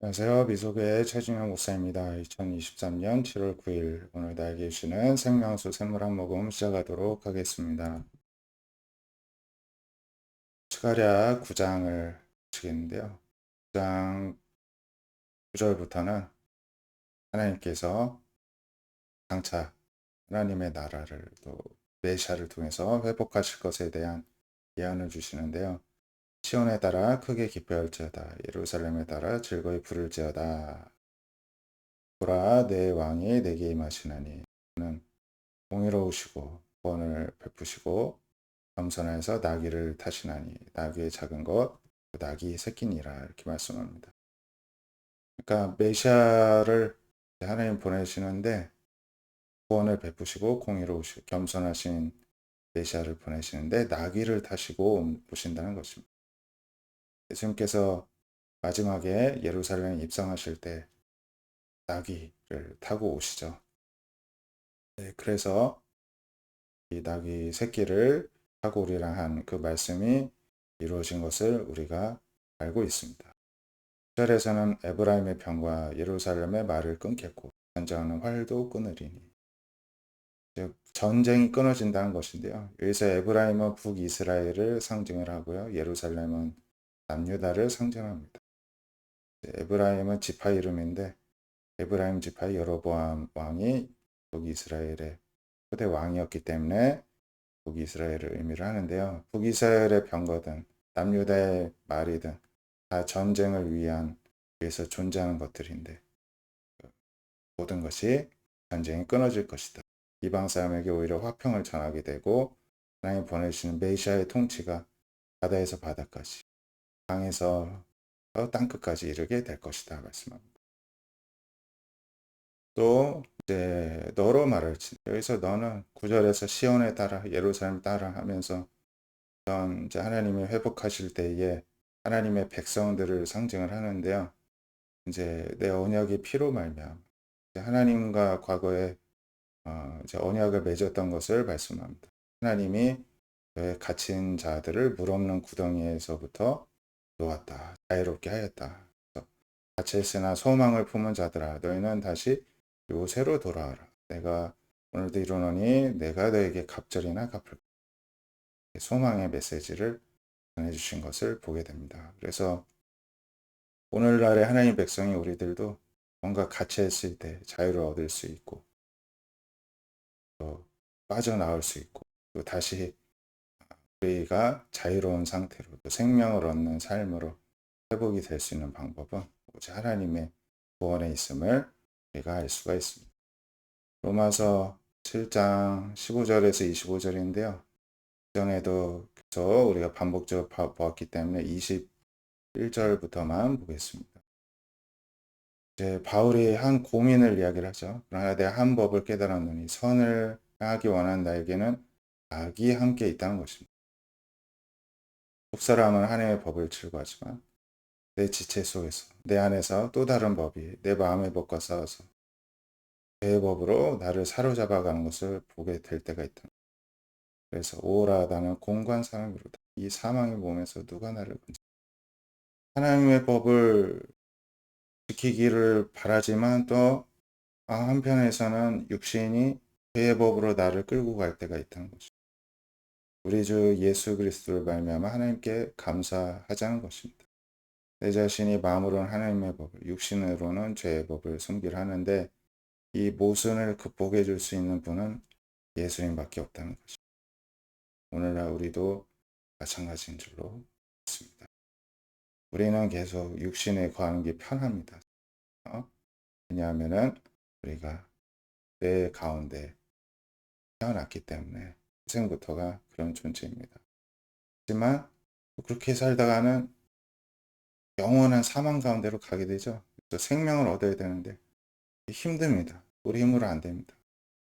안녕하세요. 미소교의 최진영 목사입니다. 2023년 7월 9일 오늘 나에게 주시는 생명수 샘물 한 모금 시작하도록 하겠습니다. 스가랴 9장을 보시겠는데요. 9장 9절부터는 하나님께서 장차 하나님의 나라를 또 메시아를 통해서 회복하실 것에 대한 예언을 주시는데요. 시온에 따라 크게 기뻐할지어다. 예루살렘에 따라 즐거이 부를지어다. 보라 내 왕이 내게 임하시나니 그는 공의로우시고 구원을 베푸시고 겸손해서 나귀를 타시나니 나귀의 작은 것 나귀 새끼니라 이렇게 말씀합니다. 그러니까 메시아를 하나님 보내시는데 구원을 베푸시고 공의로우시고 겸손하신 메시아를 보내시는데 나귀를 타시고 오신다는 것입니다. 예수님께서 마지막에 예루살렘에 입성하실 때 나귀를 타고 오시죠. 네, 그래서 이 나귀 새끼를 타고 오리라 한 그 말씀이 이루어진 것을 우리가 알고 있습니다. 1절에서는 에브라임의 병과 예루살렘의 말을 끊겠고 전쟁하는 활도 끊으리니 즉 전쟁이 끊어진다는 것인데요. 여기서 에브라임은 북이스라엘을 상징을 하고요. 예루살렘은 남유다를 상징합니다. 에브라임은 지파 이름인데 에브라임 지파의 여로보암 왕이 북이스라엘의 초대 왕이었기 때문에 북이스라엘을 의미를 하는데요. 북이스라엘의 병거든 남유다의 말이든 다 전쟁을 위해서 존재하는 것들인데 모든 것이 전쟁이 끊어질 것이다. 이방 사람에게 오히려 화평을 전하게 되고 하나님 보내주시는 메시아의 통치가 바다에서 바다까지 강에서 땅끝까지 이르게 될 것이다 말씀합니다. 또 이제 너로 말할지 여기서 너는 9절에서 시온에 따라 예루살렘 따라 하면서 이제 하나님이 회복하실 때에 하나님의 백성들을 상징을 하는데요. 이제 내 언약의 피로 말미암아 하나님과 과거에 이제 언약을 맺었던 것을 말씀합니다. 하나님이 갇힌 자들을 물 없는 구덩이에서부터 놓았다. 자유롭게 하였다. 갇혔으나 소망을 품은 자들아 너희는 다시 요새로 돌아와라. 내가 오늘도 이루노니 내가 너에게 갑절이나 갚을 소망의 메시지를 전해주신 것을 보게 됩니다. 그래서 오늘날의 하나님 백성이 우리들도 뭔가 갇혀있을 때 자유를 얻을 수 있고 또 빠져나올 수 있고 또 다시 우리가 자유로운 상태로 또 생명을 얻는 삶으로 회복이 될 수 있는 방법은 오직 하나님의 구원에 있음을 우리가 알 수가 있습니다. 로마서 7장 15절에서 25절인데요. 전에도 우리가 반복적으로 보았기 때문에 21절부터만 보겠습니다. 이제 바울이 한 고민을 이야기를 하죠. 그러나 내가 한 법을 깨달았노니 선을 하기 원하는 나에게는 악이 함께 있다는 것입니다. 속사람은 하나님의 법을 즐거워하지만 내 지체 속에서 내 안에서 또 다른 법이 내 마음의 법과 싸워서 내 법으로 나를 사로잡아가는 것을 보게 될 때가 있다. 그래서 오라 나는 공고한 사람이로다. 이 사망의 몸에서 누가 나를 건져. 하나님의 법을 지키기를 바라지만 또 한편에서는 육신이 죄의 법으로 나를 끌고 갈 때가 있다는 거죠. 우리 주 예수 그리스도를 말미암아 하나님께 감사하자는 것입니다. 내 자신이 마음으로는 하나님의 법을, 육신으로는 죄의 법을 숨기를 하는데 이 모순을 극복해 줄 수 있는 분은 예수님밖에 없다는 것입니다. 오늘날 우리도 마찬가지인 줄로 믿습니다. 우리는 계속 육신에 거하는 게 편합니다. 왜냐하면 우리가 내 가운데 태어났기 때문에 태생부터가 그런 존재입니다. 하지만 그렇게 살다가는 영원한 사망 가운데로 가게 되죠. 생명을 얻어야 되는데 힘듭니다. 우리 힘으로 안 됩니다.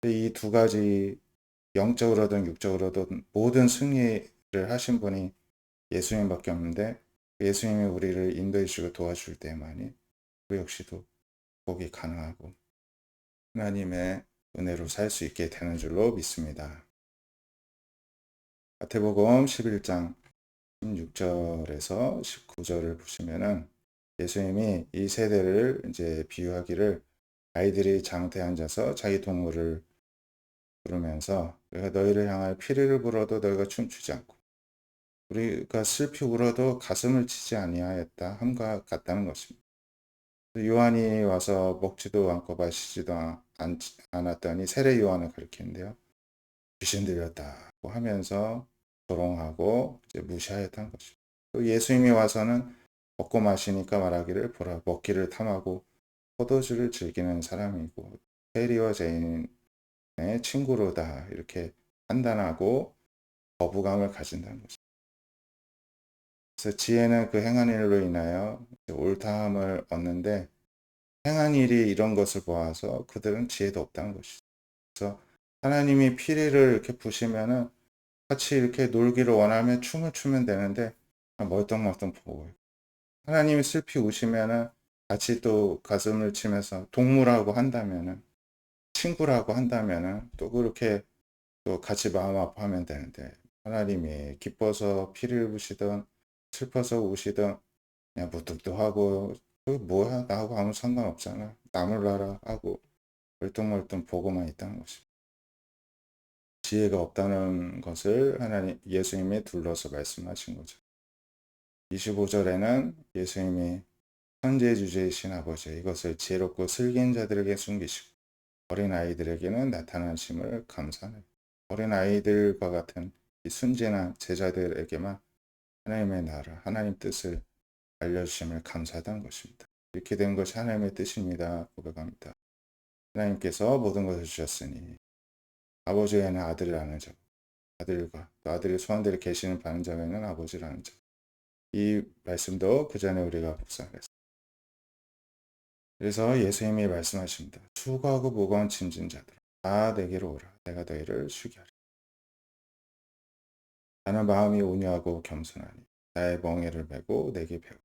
이 두 가지 영적으로든 육적으로든 모든 승리를 하신 분이 예수님밖에 없는데 예수님이 우리를 인도해 주시고 도와줄 때만이 그 역시도 복이 가능하고 하나님의 은혜로 살 수 있게 되는 줄로 믿습니다. 마태복음 11장 16절에서 19절을 보시면은 예수님이 이 세대를 이제 비유하기를 아이들이 장터에 앉아서 자기 동물을 부르면서 우리가 너희를 향하여 피리를 불어도 너희가 춤추지 않고 우리가 슬피 울어도 가슴을 치지 아니하였다 함과 같다는 것입니다. 요한이 와서 먹지도 않고 마시지도 않았더니 세례 요한을 가리키는데요. 귀신 들렸다고 하면서 조롱하고 이제 무시하였다는 것이죠. 또 예수님이 와서는 먹고 마시니까 말하기를 보라 먹기를 탐하고 포도주를 즐기는 사람이고 세리와 죄인의 친구로다 이렇게 판단하고 거부감을 가진다는 것이죠. 그래서 지혜는 그 행한 일로 인하여 옳다함을 얻는데 행한 일이 이런 것을 보아서 그들은 지혜도 없다는 것이죠. 그래서 하나님이 피리를 이렇게 부시면은 같이 이렇게 놀기를 원하면 춤을 추면 되는데 멀뚱멀뚱 보고 하나님이 슬피 우시면은 같이 또 가슴을 치면서 동무라고 한다면은 친구라고 한다면은 또 그렇게 또 같이 마음 아파하면 되는데 하나님이 기뻐서 피를 부시든 슬퍼서 우시든 그냥 무뚝뚝하고 그 뭐야 나하고 아무 상관없잖아 남을 나라 하고 멀뚱멀뚱 보고만 있다는 것입니다. 지혜가 없다는 것을 하나님 예수님이 둘러서 말씀하신 거죠. 25절에는 예수님이 천재 주제이신 아버지 이것을 지혜롭고 슬기인 자들에게 숨기시고 어린 아이들에게는 나타나심을 감사하네. 어린 아이들과 같은 이 순진한 제자들에게만 하나님의 나라, 하나님 뜻을 알려주심을 감사하다는 것입니다. 이렇게 된 것이 하나님의 뜻입니다. 고백합니다. 하나님께서 모든 것을 주셨으니 아버지에는 아들을 아는 자, 아들과 또 아들의 소원대로 계시는 바른 자에는 아버지를 아는 자. 이 말씀도 그 전에 우리가 묵상했습니다. 그래서 예수님이 말씀하십니다. 수고하고 무거운 짐진 자들 다 내게로 오라. 내가 너희를 쉬게 하리라. 나는 마음이 온유하고 겸손하니 나의 멍에를 메고 내게 배우라.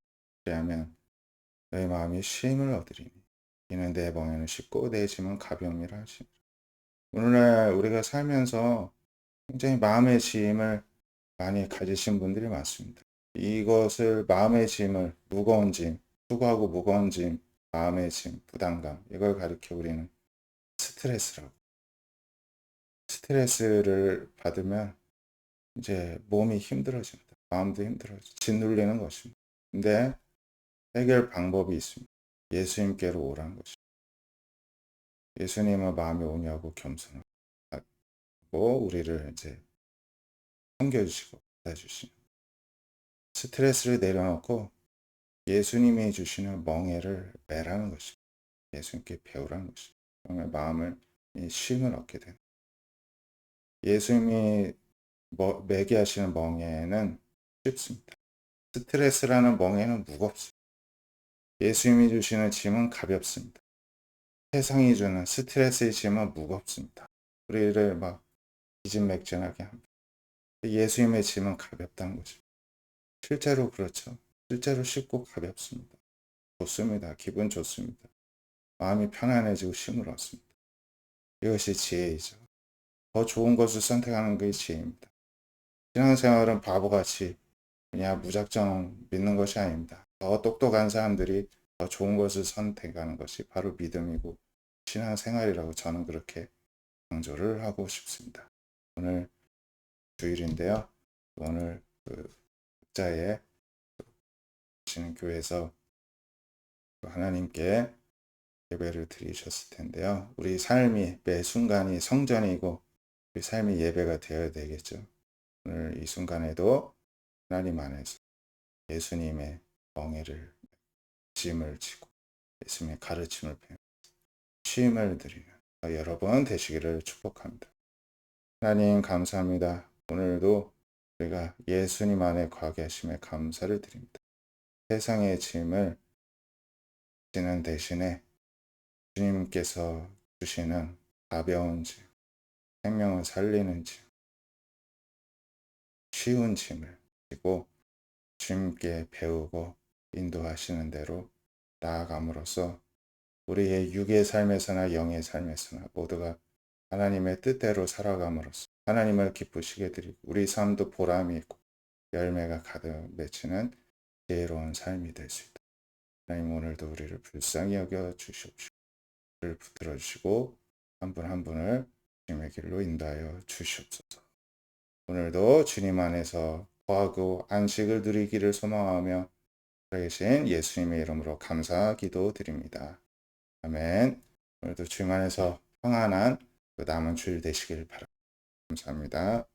그리하면 너희 마음이 쉼을 얻으리니 이는 내 멍에는 쉽고 내 짐은 가벼움이라 하시니라. 오늘날 우리가 살면서 굉장히 마음의 짐을 많이 가지신 분들이 많습니다. 이것을 마음의 짐을 무거운 짐, 수고하고 무거운 짐, 마음의 짐, 부담감 이걸 가리켜 우리는 스트레스라고. 스트레스를 받으면 이제 몸이 힘들어집니다. 마음도 힘들어져. 짓눌리는 것입니다. 근데 해결 방법이 있습니다. 예수님께로 오라는 것입니다. 예수님은 마음이 온유하고 겸손하고 우리를 이제 섬겨주시고 받아주시는 스트레스를 내려놓고 예수님이 주시는 멍에를 매라는 것입니다. 예수님께 배우라는 것입니다. 그러면 마음을 쉼을 얻게 되는 예수님이 매게 하시는 멍에는 쉽습니다. 스트레스라는 멍에는 무겁습니다. 예수님이 주시는 짐은 가볍습니다. 세상이 주는 스트레스의 짐은 무겁습니다. 우리를 막 기진맥진하게 합니다. 예수님의 짐은 가볍다는 것입니다. 실제로 그렇죠. 실제로 쉽고 가볍습니다. 좋습니다. 기분 좋습니다. 마음이 편안해지고 힘을 얻습니다. 이것이 지혜이죠. 더 좋은 것을 선택하는 게 지혜입니다. 신앙생활은 바보같이 그냥 무작정 믿는 것이 아닙니다. 더 똑똑한 사람들이 더 좋은 것을 선택하는 것이 바로 믿음이고 신앙생활이라고 저는 그렇게 강조를 하고 싶습니다. 오늘 주일인데요. 오늘 그 각자의 계시는 교회에서 하나님께 예배를 드리셨을 텐데요. 우리 삶이 매 순간이 성전이고 우리 삶이 예배가 되어야 되겠죠. 오늘 이 순간에도 하나님 안에서 예수님의 멍에를 짐을 지고 예수님의 가르침을 배우고 쉼을 드리는 여러분 되시기를 축복합니다. 하나님 감사합니다. 오늘도 우리가 예수님 안에 거하게 하심에 감사를 드립니다. 세상의 짐을 지는 대신에 주님께서 주시는 가벼운 짐, 생명을 살리는 짐, 쉬운 짐을 지고 주님께 배우고 인도하시는 대로 나아감으로써 우리의 육의 삶에서나 영의 삶에서나 모두가 하나님의 뜻대로 살아감으로써 하나님을 기쁘시게 드리고 우리 삶도 보람이 있고 열매가 가득 맺히는 지혜로운 삶이 될 수 있다. 하나님 오늘도 우리를 불쌍히 여겨 주시옵시고 우리를 붙들어 주시고 한 분 한 분을 주님의 길로 인도하여 주시옵소서. 오늘도 주님 안에서 거하고 안식을 누리기를 소망하며 살아계신 예수님의 이름으로 감사 기도드립니다. 아멘. 오늘도 주님 안에서 평안한 그 남은 주일 되시길 바랍니다. 감사합니다.